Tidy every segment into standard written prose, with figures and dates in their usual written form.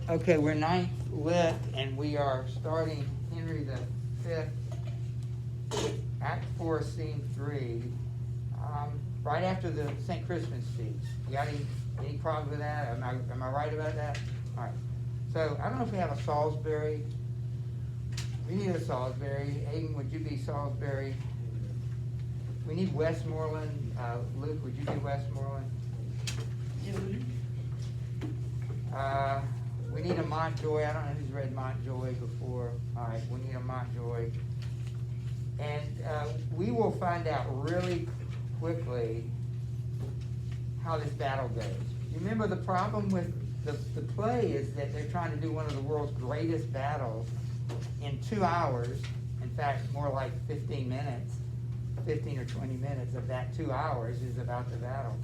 Okay, we're ninth lit, and we are starting Henry V, Act 4, Scene 3, right after the St. Christmas speech. You got any problem with that? Am I right about that? All right. So I don't know if we have a Salisbury. We need a Salisbury. Aiden, would you be Salisbury? We need Westmoreland. Luke, would you be Westmoreland? We need a Montjoy. I don't know who's read Montjoy before. All right, we need a Montjoy. And we will find out really quickly how this battle goes. You remember the problem with the play is that they're trying to do one of the world's greatest battles in 2 hours. In fact, more like 15 minutes, 15 or 20 minutes of that 2 hours is about the battle.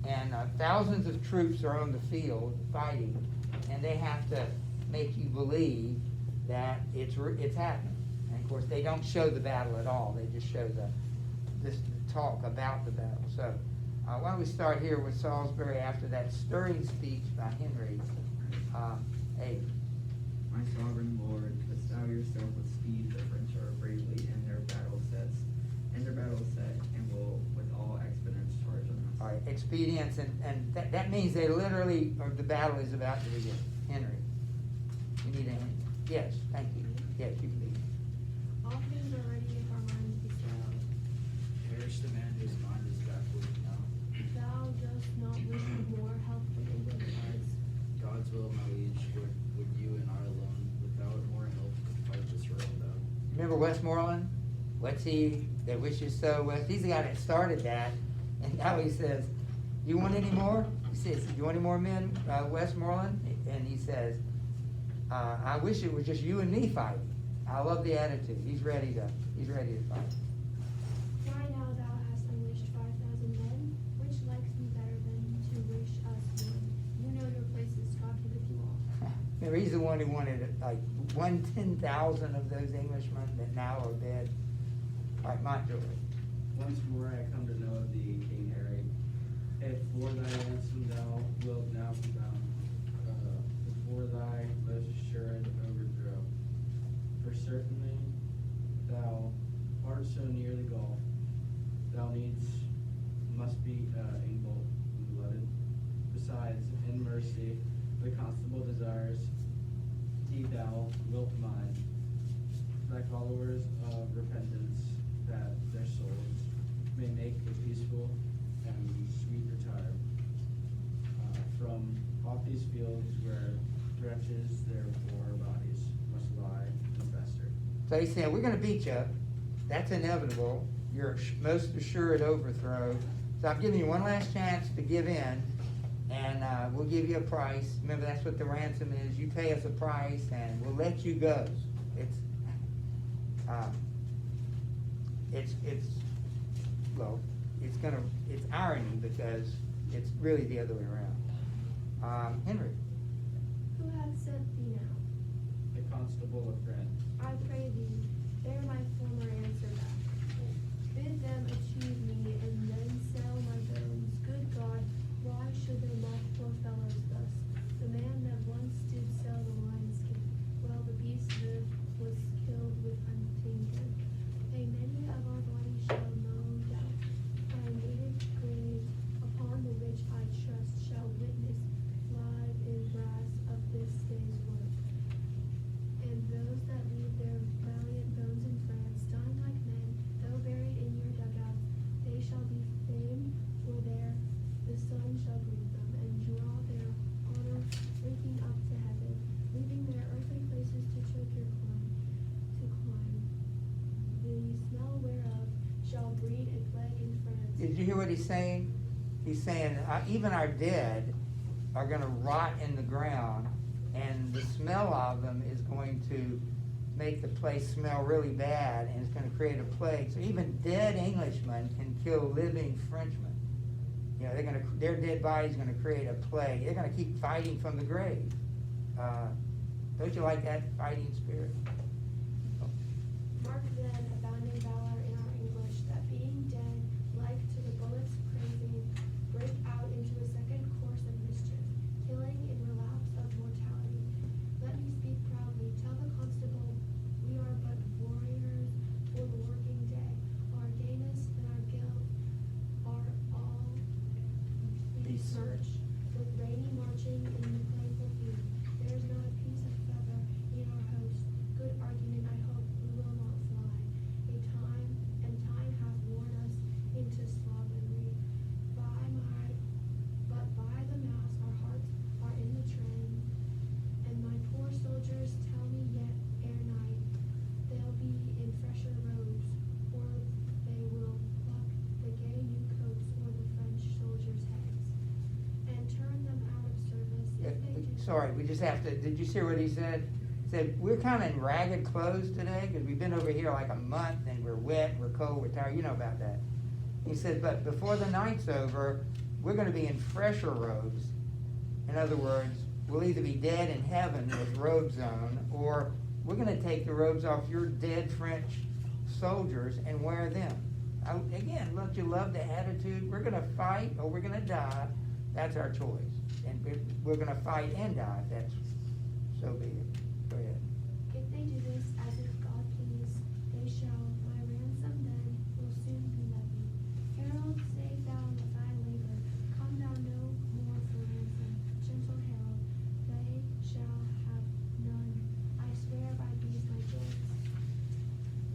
And thousands of troops are on the field fighting, and they have to make you believe that it's happening. And of course, they don't show the battle at all. They just show this talk about the battle. So why don't we start here with Salisbury after that stirring speech by Henry. Abe. My sovereign lord, bestow yourself with speed. The French are bravely in their battle set, and will with all expedience charge on us. All right, expedience, and that means they literally, or the battle is about to begin. Henry, you need a, yes, thank you. Yes, you can be. All things are ready if our minds be settled. Perish the man whose mind is backward now. Thou dost not wish for more help from the good gods. God's will, my liege, would you and I alone, without more help, fight this world out. Remember Westmoreland? What's he that wishes so West? He's the guy that started that, and now he says, "You want any more?" He says, "You want any more men, Westmoreland?" And he says, "I wish it was just you and me fighting." I love the attitude. He's ready to fight. Why now thou hast unleashed 5,000 men? Which likes me better than to wish us one? You know your places, God giveth you all. Remember, he's the one who wanted like 1/10,000 of those Englishmen that now are dead. All right, Montjoy. Once more I come to know thee, King Harry. If for thy ransom thou wilt now be bound, before thy most assured overthrow. For certainly thou art so near the gulf, thou needs must be engulfed. Besides, in mercy, the constable desires thee thou wilt mind, thy followers of repentance, that their souls may make a peaceful and sweet retire from off these fields where wretches their poor bodies must lie and fester. So he's saying, we're going to beat you. That's inevitable. Your most assured overthrow. So I'm giving you one last chance to give in, and we'll give you a price. Remember, that's what the ransom is. You pay us a price, and we'll let you go. It's irony because it's really the other way around. Henry. Who hath sent thee now? The constable of France. I pray thee, bear my former answer back. Bid them achieve me, and then sell my bones. Good God, why should they mock poor fellows thus? The man that once did sell the lion skin, while the beast lived, was killed with untainted. Yea, many of our bodies shall no doubt find native graves, upon the which I trust shall witness live in brass of this day's work. And those that leave their valiant bones in France, dying like men, though buried in your dugouts, they shall be famed, for there the sun shall greet them, and draw their honor reeking up to heaven, leaving their earthly places to choke your climb, the smell whereof shall breed a plague in France. Did you hear what he's saying? He's saying even our dead are going to rot in the ground, and the smell of them is going to make the place smell really bad, and it's going to create a plague. So even dead Englishmen can kill living Frenchmen. You know, their dead body's going to create a plague. They're going to keep fighting from the grave. Don't you like that fighting spirit? Mark then abounding valor in our English, that being dead, like to the bullets craving, break out into a second course of mischief, killing in relapse of mortality, sorry, we just have to, did you see what he said? He said, we're kinda in ragged clothes today, cause we've been over here like a month, and we're wet, we're cold, we're tired, you know about that. He said, but before the night's over, we're gonna be in fresher robes. In other words, we'll either be dead in heaven with robes on, or we're gonna take the robes off your dead French soldiers and wear them. Again, don't you love the attitude? We're gonna fight or we're gonna die. That's our choice. And we're gonna fight and die. That's, so be it. Go ahead. If they do this as if God please, they shall. My ransom then will soon be levied. Herald, save thou thy labor. Come thou no more for ransom. Gentle herald, they shall have none. I swear by these my joys,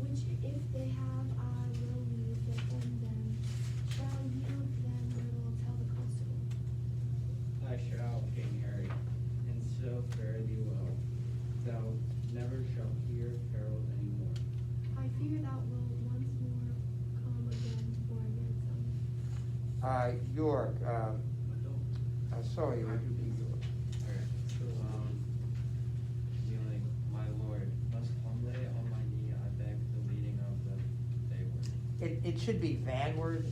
which if they have, I will leave defend them. Shall yield them little tell the constable. I shall, King Harry, and so fare thee well. Thou never shalt hear herald any more. I fear thou wilt once more come again for a ransom. York, sorry, would you be York? Kneeling, my lord, most humbly on my knee I beg the leading of the Vayward. It should be vanward,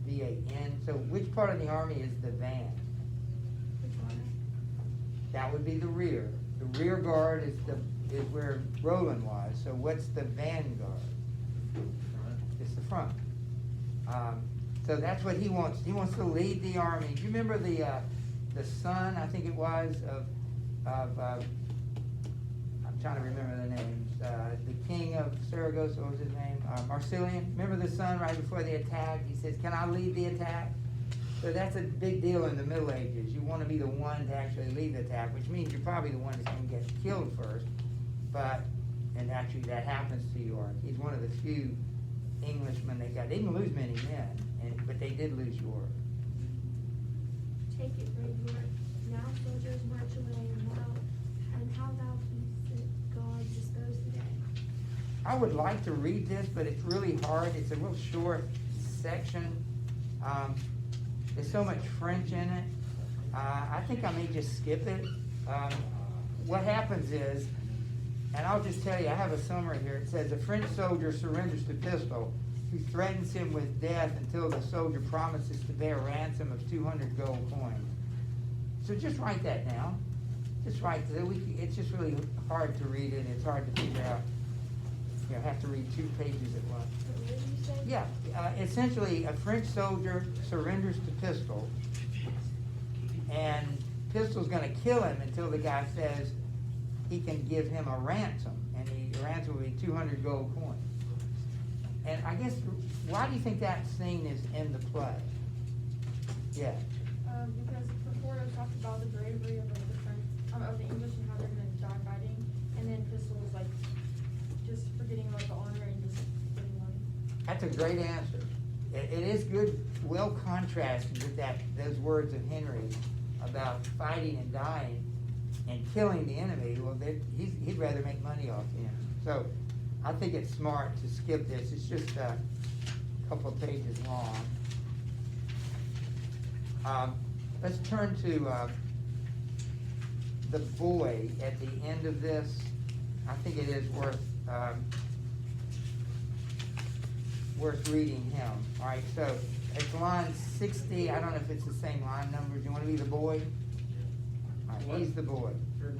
V-A-N. So which part of the army is the van? That would be the rear. The rear guard is where Roland was, so what's the vanguard? It's the front. So that's what he wants. He wants to lead the army. Do you remember the son, I think it was, of I'm trying to remember the names, the king of Saragossa, what was his name? Marsilian. Remember the son right before the attack? He says, can I lead the attack? So that's a big deal in the Middle Ages. You want to be the one to actually lead the attack, which means you're probably the one that's going to get killed first. And actually that happens to York. He's one of the few Englishmen they got. They didn't lose many men, but they did lose York. Take it, brave York. Now soldiers march away, and how thou pleasest God dispose the day. I would like to read this, but it's really hard. It's a real short section. There's so much French in it. I think I may just skip it. What happens is, and I'll just tell you, I have a summary here. It says, a French soldier surrenders to Pistol, who threatens him with death until the soldier promises to pay a ransom of 200 gold coins. So just write that down. Just write that. It's just really hard to read it. It's hard to figure out. You know, have to read 2 pages at once. What did you say? Yeah, essentially, a French soldier surrenders to Pistol, and Pistol's gonna kill him until the guy says he can give him a ransom, and the ransom will be 200 gold coins. And I guess, why do you think that scene is in the play? Yeah, Because before it talked about the bravery of like the French, of the English and how they're gonna die fighting, and then Pistol was like just forgetting about the honor and just getting money. that's a great answer. It is good, well contrasted with those words of Henry about fighting and dying and killing the enemy. Well, he'd rather make money off the enemy. So I think it's smart to skip this. It's just a couple of pages long. Let's turn to the boy at the end of this. I think it is worth reading him. All right, so it's line 60. I don't know if it's the same line numbers. You want to be the boy? All right, he's the boy. For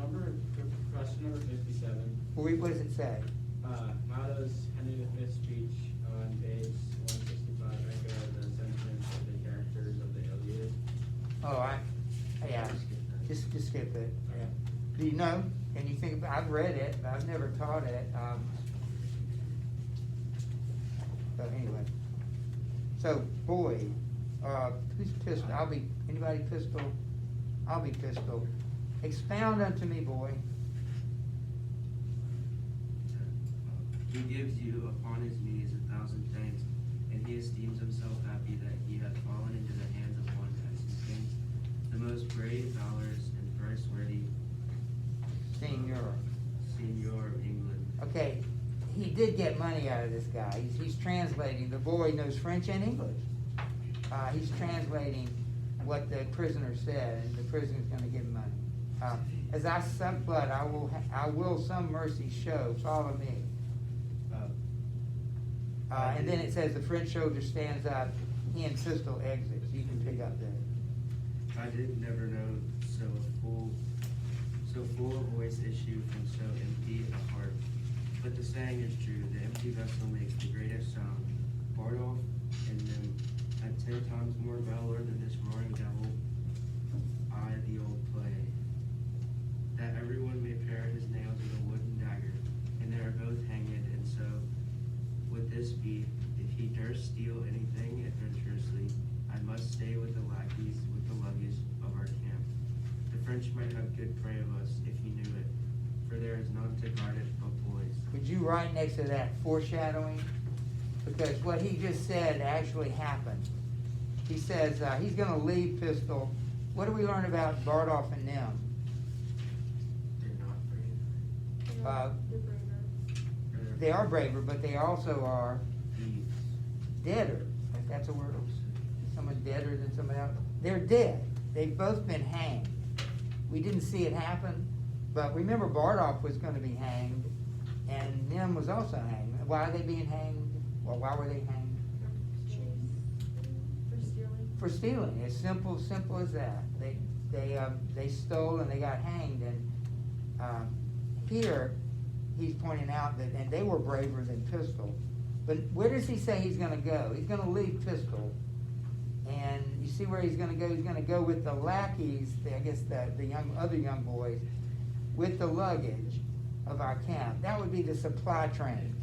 question number 57, What does it say? Motto's Henry V's speech on page 165 echo the sentiments of the characters of the Iliad. Oh, yeah, just skip it. Yeah. Do you know? Can you think about? I've read it, but I've never taught it. So anyway, so boy, who's Pistol? Anybody Pistol? I'll be Pistol. Expound unto me, boy. He gives you upon his knees 1,000 thanks, and he esteems himself happy that he hath fallen into the hands of one as his kings, the most brave, valorous, and first-worthy Senior. senior of England. Okay, he did get money out of this guy. He's translating. The boy knows French and English. He's translating what the prisoner said, and the prisoner's going to give him money. As I suck blood, I will some mercy show, follow me. And then it says the French soldier stands up, he and pistol exits, you can pick up there. I did never know so full a voice issue from so empty a heart. But the saying is true, the empty vessel makes the greatest sound. Bardolph and them had 10 times more valor than this roaring devil, I the old play. That everyone may pare his nails with a wooden dagger, and they are both hanged, and so would this be, if he durst steal anything adventurously, I must stay with the lackeys with the luggage of our camp. The French might have good prey of us if he knew it, for there is none to guard it but boys. Could you write next to that foreshadowing? Because what he just said actually happened. He says he's gonna leave Pistol. What do we learn about Bardolph and them? They're not brave. They're braver. They are braver, but they also are Thieves. deader, if that's a word. Someone deader than somebody else. They're dead. They've both been hanged. We didn't see it happen, but remember Bardolph was gonna be hanged, and Nim was also hanged. Why are they being hanged? Well, why were they hanged? For stealing. For stealing. It's simple as that. They stole and they got hanged, and here he's pointing out that, and they were braver than Pistol. But where does he say he's gonna go? He's gonna leave Pistol, and you see where he's gonna go? He's gonna go with the lackeys, I guess the other young boys, with the luggage of our camp. That would be the supply train.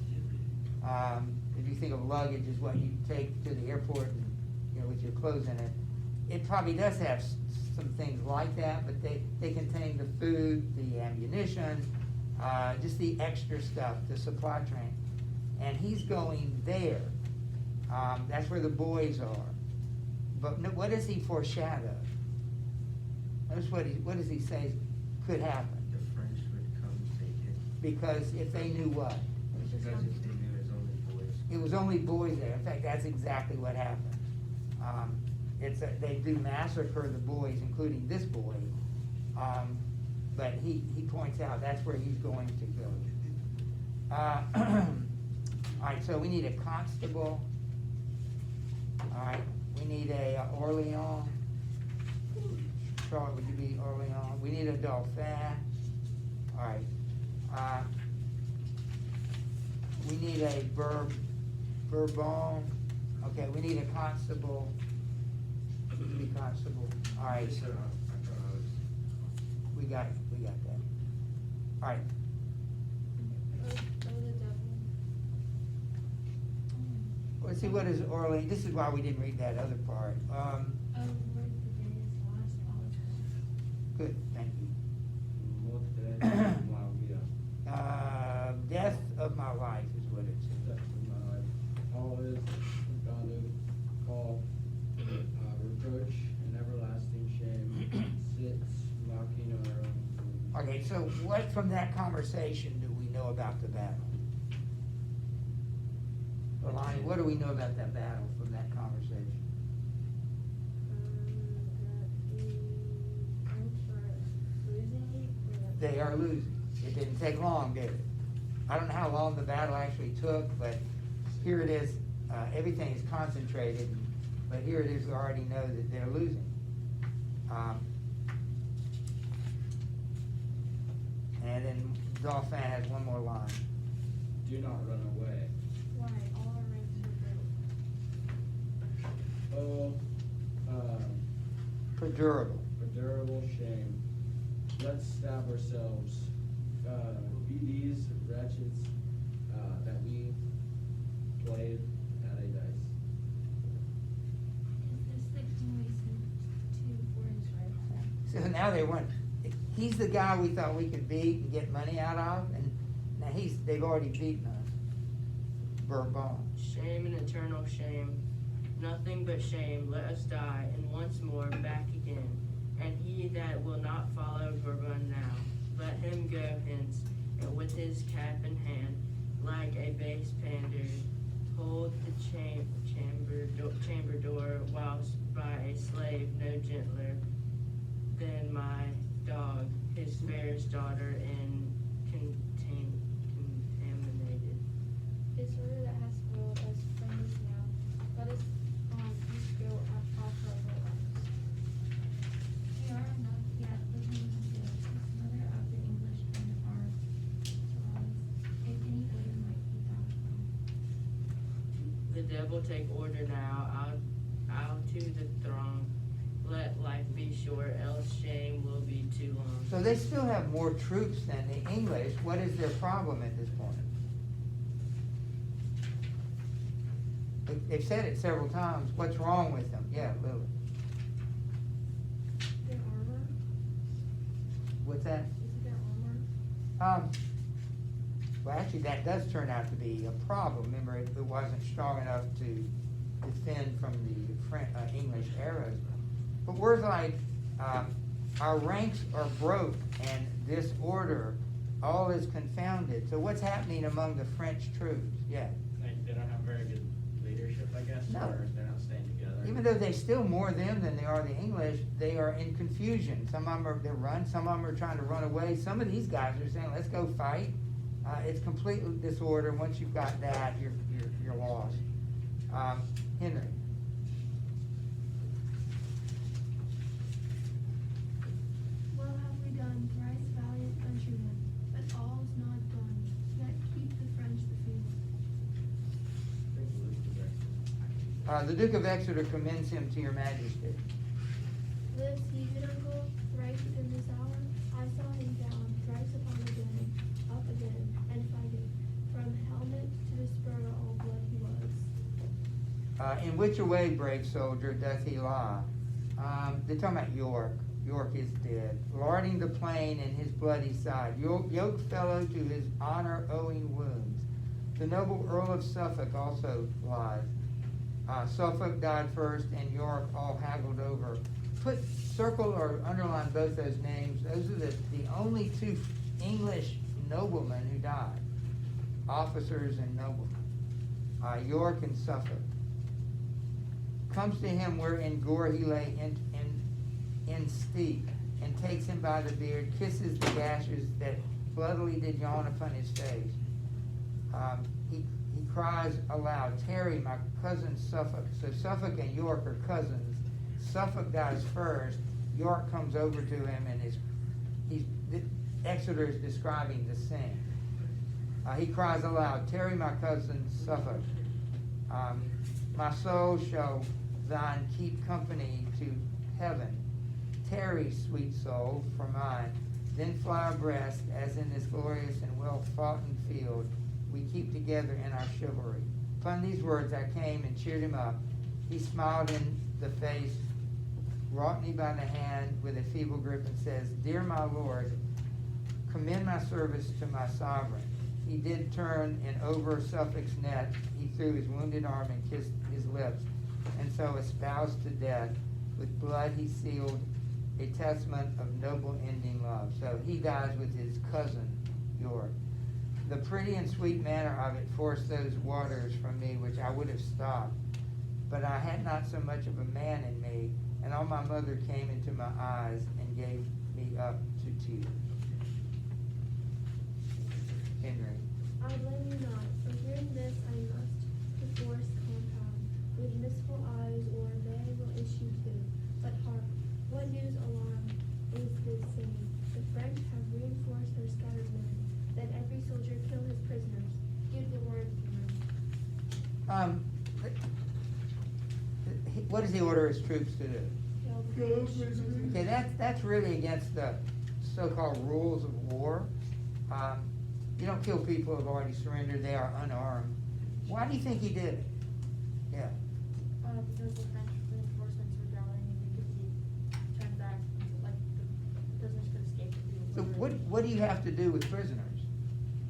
If you think of luggage as what you take to the airport, and, you know, with your clothes in it, it probably does have some things like that, but they contain the food, the ammunition, just the extra stuff, the supply train. And he's going there. That's where the boys are. But what does he foreshadow? Notice what does he say could happen? The French would come take it, Because if they knew what? because if they knew it was only boys. It was only boys there. In fact, that's exactly what happened. They do massacre the boys, including this boy. But he points out that's where he's going to go. All right, so we need a constable. All right, we need a Orleans. Charlotte, would you be Orleans? We need a Dauphin. All right. We need a Bourbon. Okay, we need a constable. Who can be constable? All right, So, I thought I was. we got that. All right, Oh, the devil. let's see, what is Orleans? This is why we didn't read that other part. Oh, Lord, forgive his last apology. Good, thank you. Death of my life is what it says. All is confounded, call, reproach and everlasting shame, sits mocking our own food. Okay, so what from that conversation do we know about the battle? Lonnie, what do we know about that battle from that conversation? That the French are losing, or that They are losing. It didn't take long, did it? I don't know how long the battle actually took, but here it is. Everything is concentrated, but here it is. We already know that they're losing. And then Dauphin has one more line. Do not run away. why all our ranks are broke. Oh, For durable. a durable shame. Let's stab ourselves. Be these wretches that we played at a dice. Is this the king we sent to Orange Red? So now they want. He's the guy we thought we could beat and get money out of, and now they've already beaten us. Bourbon. Shame and eternal shame, nothing but shame, let us die, and once more back again. And he that will not follow Bourbon now, let him go hence, and with his cap in hand, like a base pander, hold the chamber door, whilst by a slave no gentler than my dog daughter and contaminated. This order that has spoiled us from this now, let us each go after our lives. We are not yet living in the mother of the English and our laws, if any order might be doubtful. The devil take order now, out to the throng. Let life be short, else shame will be too long. So they still have more troops than the English. What is their problem at this point? They've said it several times. What's wrong with them? Yeah, Lily. Their armor, What's that? is it their armor? Well, actually, that does turn out to be a problem. Remember, it wasn't strong enough to defend from the English arrows. But words like, our ranks are broke and disorder, all is confounded. So what's happening among the French troops? Yeah. They don't have very good leadership, I guess, No. or they're not staying together. Even though they still more them than they are the English, they are in confusion. Some of them are, they run, some of them are trying to run away. Some of these guys are saying, let's go fight. It's complete disorder. Once you've got that, you're lost. Henry. Well have we done, thrice valiant countrymen, but all's not done, yet keep the French the field. The Duke of Exeter commends him to your majesty. Lives he, good uncle, thrice within this hour? I saw him down, thrice upon again, up again, and fighting. From helmet to the spur, all blood he was. In which a way, brave soldier, doth he lie? They're talking about York. York is dead, larding the plain in his bloody side, yoke fellow to his honor owing wounds. The noble Earl of Suffolk also lies. Suffolk died first, and York all haggled over. Circle or underline both those names. Those are the only two English noblemen who died. Officers and noblemen. York and Suffolk. Comes to him where in gore he lay in steep, and takes him by the beard, kisses the gashes that bloodily did yawn upon his face. He cries aloud, "Tarry, my cousin Suffolk." So Suffolk and York are cousins. Suffolk dies first. York comes over to him, and Exeter is describing the scene. He cries aloud, "Tarry, my cousin Suffolk. My soul shall thine keep company to heaven. Tarry, sweet soul, for mine. Then fly abreast, as in this glorious and well-foughten field, we keep together in our chivalry." Upon these words I came and cheered him up. He smiled in the face, wrought me by the hand with a feeble grip, and says, "Dear my lord, commend my service to my sovereign." He did turn, and over Suffolk's neck he threw his wounded arm and kissed his lips, and so espoused to death. With blood he sealed a testament of noble ending love. So he dies with his cousin York. The pretty and sweet manner of it forced those waters from me which I would have stopped, but I had not so much of a man in me, and all my mother came into my eyes and gave me up to tears. Henry. I blame you not, for hearing this I must perforce compound. With mistful eyes or they will issue too. But hark, what news alarm is this singing? The French have reinforced their scattered men. Let every soldier kill his prisoners. Give the word, Cameron. What does he order his troops to do? Kill the prisoners. Okay, that's really against the so-called rules of war. You don't kill people who have already surrendered, they are unarmed. Why do you think he did it? Yeah. Because the French reinforcements were gathering and they could see turn back, like the prisoners could escape. So what do you have to do with prisoners?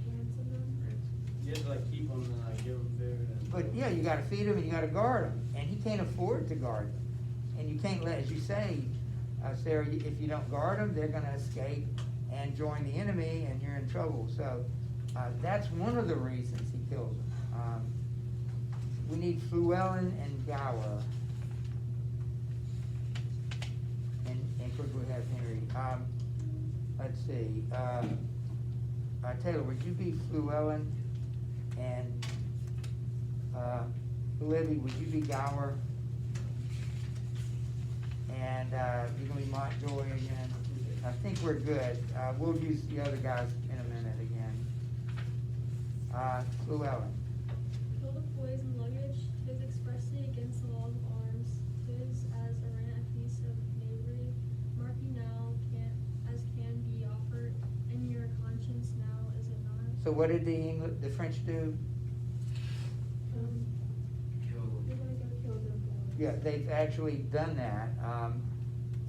Ransom them. You have to like keep them and like give them food and. But yeah, you gotta feed them and you gotta guard them, and he can't afford to guard them. And you can't let, as you say, Sarah, if you don't guard them, they're gonna escape and join the enemy, and you're in trouble. So that's one of the reasons he kills them. We need Llewellyn and Gower. And of course we have Henry. let's see, Taylor, would you be Llewellyn? And, Libby, would you be Gower? And, you're gonna be Montjoy again? I think we're good. We'll use the other guys in a minute again. Llewellyn. Kill the poison luggage, 'tis expressly against the laws of arms, 'tis as a rant a piece of knavery. Mark you now, as can be offered in your conscience now, is it not? So what did the French do? You're gonna go kill them. Yeah, they've actually done that,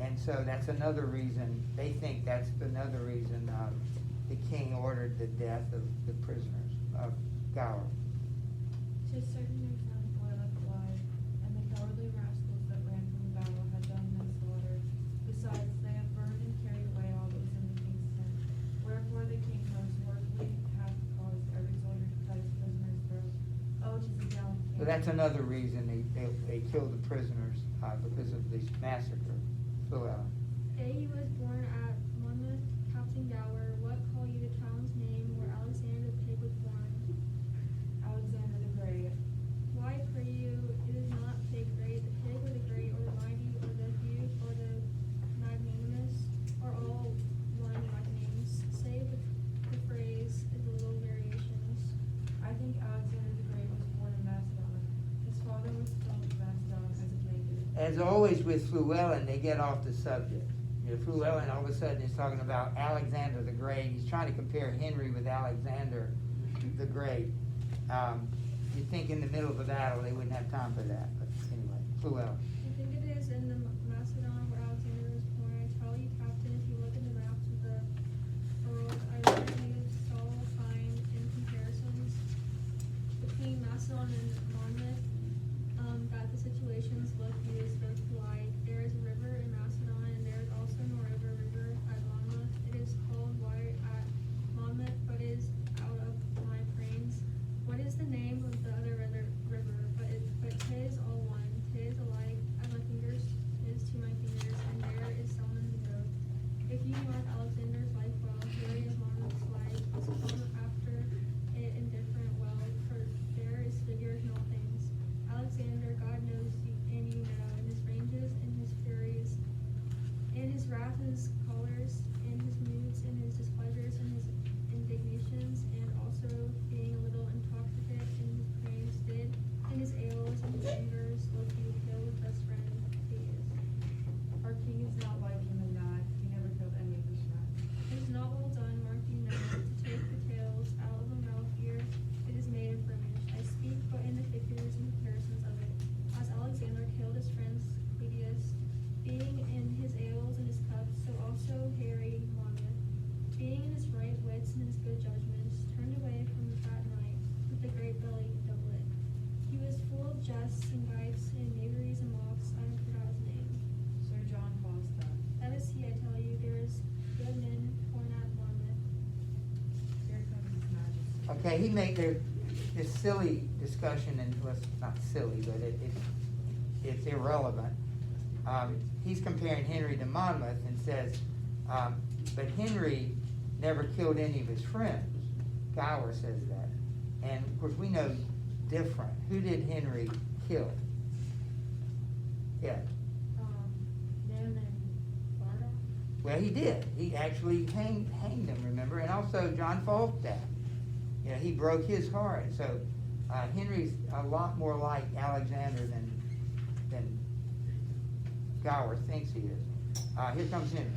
and so that's another reason, they think that's another reason, the king ordered the death of the prisoners of Gower. To certain their sons boil up alive, and the cowardly rascals that ran from the battle had done them slaughter. Besides, they have burned and carried away all those in the king's tent. Wherefore the king most worthily hath caused every soldier to cut his prisoner's throat. Oh, 'tis a gallant king. So that's another reason they killed the prisoners, because of this massacre. Llewellyn. Day he was born at Monmouth, Captain Gower, what call you the town's name where Alexander the Pig was born? Alexander the Great. Why, pray you, it is not pig great, the pig or the great, or the mighty, or the huge, or the magnanimous, are all one like names, save the phrase is a little variations. I think Alexander the Great was born in Macedon. His father was from Macedon as a native. As always with Llewellyn, they get off the subject. You know, Llewellyn all of a sudden is talking about Alexander the Great. He's trying to compare Henry with Alexander the Great. You'd think in the middle of a battle they wouldn't have time for that, but anyway, Llewellyn. I think it is in the Macedon where Alexander was born. I tell you, Captain, if you look at the maps of the world, I really saw find in comparisons between Macedon and Monmouth, that the situations look used both alike. There is a river in Macedon, and there is also no river at Monmouth. It is called water at Monmouth, but is out of my brains. What is the name of the other river? But 'tis all one. 'Tis alike at my fingers, 'tis to my fingers, and there is Salmon the road. If you mark Alexander's life well, here is Monmouth's life. Come after it indifferent well, for there is figures in all things. Alexander, God knows you, and you know, in his ranges, in his furies, in his wrath, in his colors, in his moods, in his displeasures, in his indignations, and also being a little intoxicate in his praise did, in his ales and his angers, look you kill his best friend, Theus. Our king is not like him in that he never killed any of his friends. It is not well done, mark you now, to take the tales out of a mouth here, it is made and furnished. I speak but in the figures and comparisons of it. As Alexander killed his friend Cledius, being in his ales and his cups, so also Harry Monmouth, being in his right wits and his good judgments, turned away from the fat knight with the great belly doublet. He was full of jests and gibes and knaveries and mocks, I forgot his name. Sir John Falstaff. That is he, I tell you, there is good men born at Monmouth. Here comes his majesty. Okay, he made this silly discussion, and well, it's not silly, but it's irrelevant. He's comparing Henry to Monmouth and says, but Henry never killed any of his friends. Gower says that. And of course, we know different. Who did Henry kill? Yeah. Them and Barda. Well, he did. He actually hanged them, remember? And also John Falstaff. You know, he broke his heart. So Henry's a lot more like Alexander than Gower thinks he is. Here comes Henry.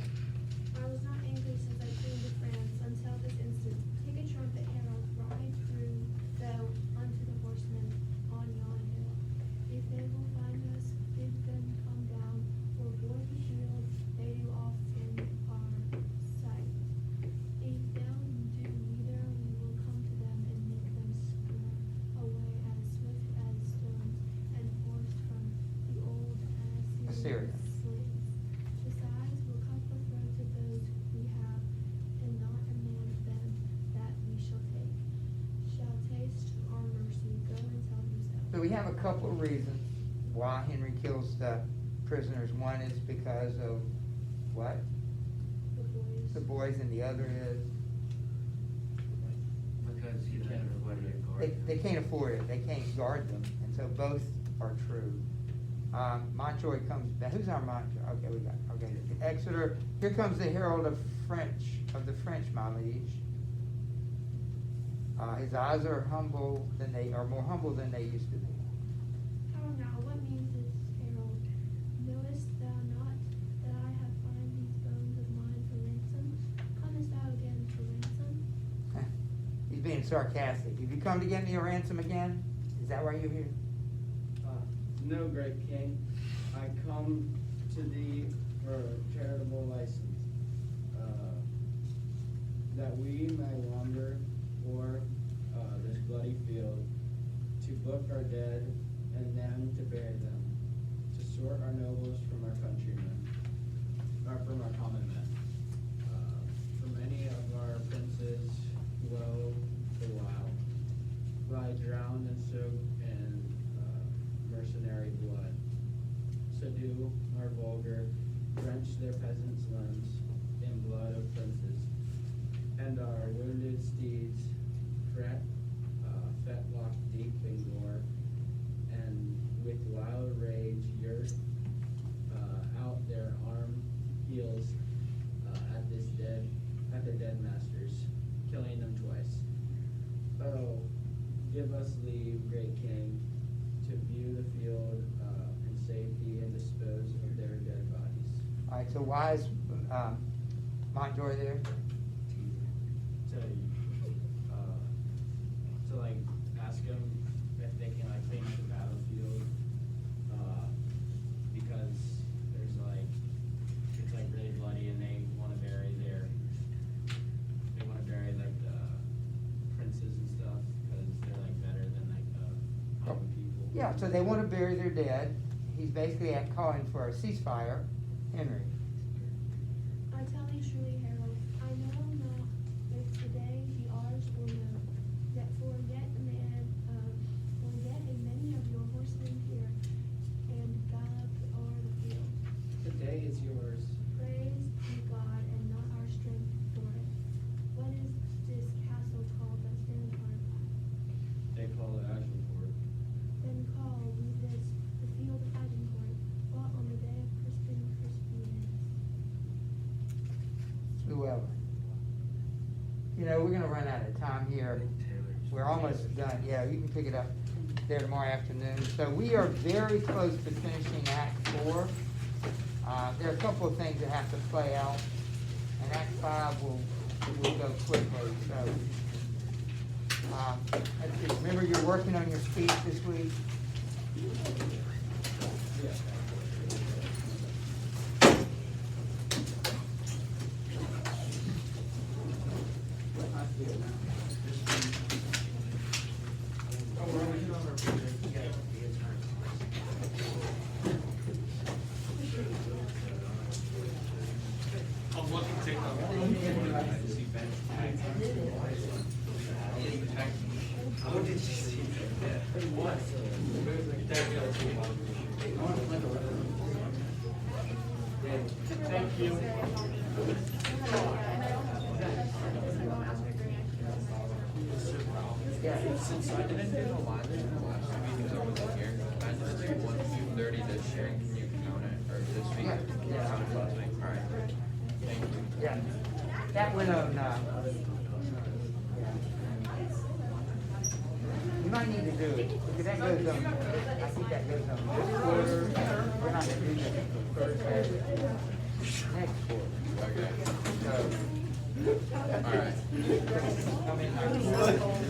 I was not angry since I came to France until this instant. Take a trumpet herald, ride through though unto the horsemen on yon hill. If they will find us, bid them come down, for bore the shield they do often our sight. If thou do neither, we will come to them and make them scorn away as swift as stones, and forced from the old Assyria. slaves. Besides, will cut the throats of those we have, and not a man of them that we shall take. Shall taste our mercy, go and tell himself. So we have a couple of reasons why Henry kills the prisoners. One is because of what? The boys. the boys and the other is? Because you can't afford to guard They them. can't afford it, they can't guard them, and so both are true. Montjoy comes back, who's our Montjoy? Okay, we got, okay, Exeter, here comes the herald of the French, my liege. His eyes are more humble than they used to be. How now, what means this, herald? Knowest thou not that I have found these bones of mine for ransom? Comest thou again for ransom? He's being sarcastic. Have you come to get me a ransom again? Is that why you're here? No, great king, I come to thee for charitable license, that we may wander o'er this bloody field, to book our dead and then to bury them, to sort our nobles from our countrymen, or from our common men. For many of our princes, woe the while, lie drowned and soaked in mercenary blood. Subdue our vulgar, drench their peasants' limbs in blood of princes, and our wounded steeds fetlock deep in gore, and with wild rage yurt out their arm heels at their dead masters, killing them twice. Oh, give us leave, great king, to view the field in safety and dispose of their dead bodies. All right, so why is Montjoy there? To like ask them if they can like clean up the battlefield, because there's like, it's like really bloody and they wanna bury like the princes and stuff, cause they're like better than like the common people. Yeah, so they want to bury their dead. He's basically calling for a ceasefire. Henry. I tell thee truly, herald, I know not if the day be ours or no, that for yet a many of your horsemen here, and gallop o'er the field. The day is yours. Praise be God, and not our strength for it. What is this castle called that stands hard by? They call it Agincourt. Then call we this the field of Agincourt, fought on the day of Crispinus. Whoever. You know, we're gonna run out of time here. We're almost done. Yeah, you can pick it up there tomorrow afternoon. So we are very close to finishing Act 4. There are a couple of things that have to play out, and Act 5 will go quickly. So, let's see. Remember, you're working on your speech this week. Thank you. Since I didn't do the line in the last 2 meetings I wasn't here, can I just do 1 through 30 this year, and can you count it, or this week? Yeah. Can you count it last week? Alright, thank you. Yeah. That went on, yeah. You might need to do it, because that goes on, I think that goes on this quarter. We're not gonna do that Thursday, next quarter. Okay. So, Alright. come in like four,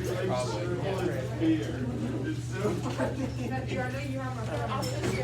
Probably. I know you have my phone. I'll send you.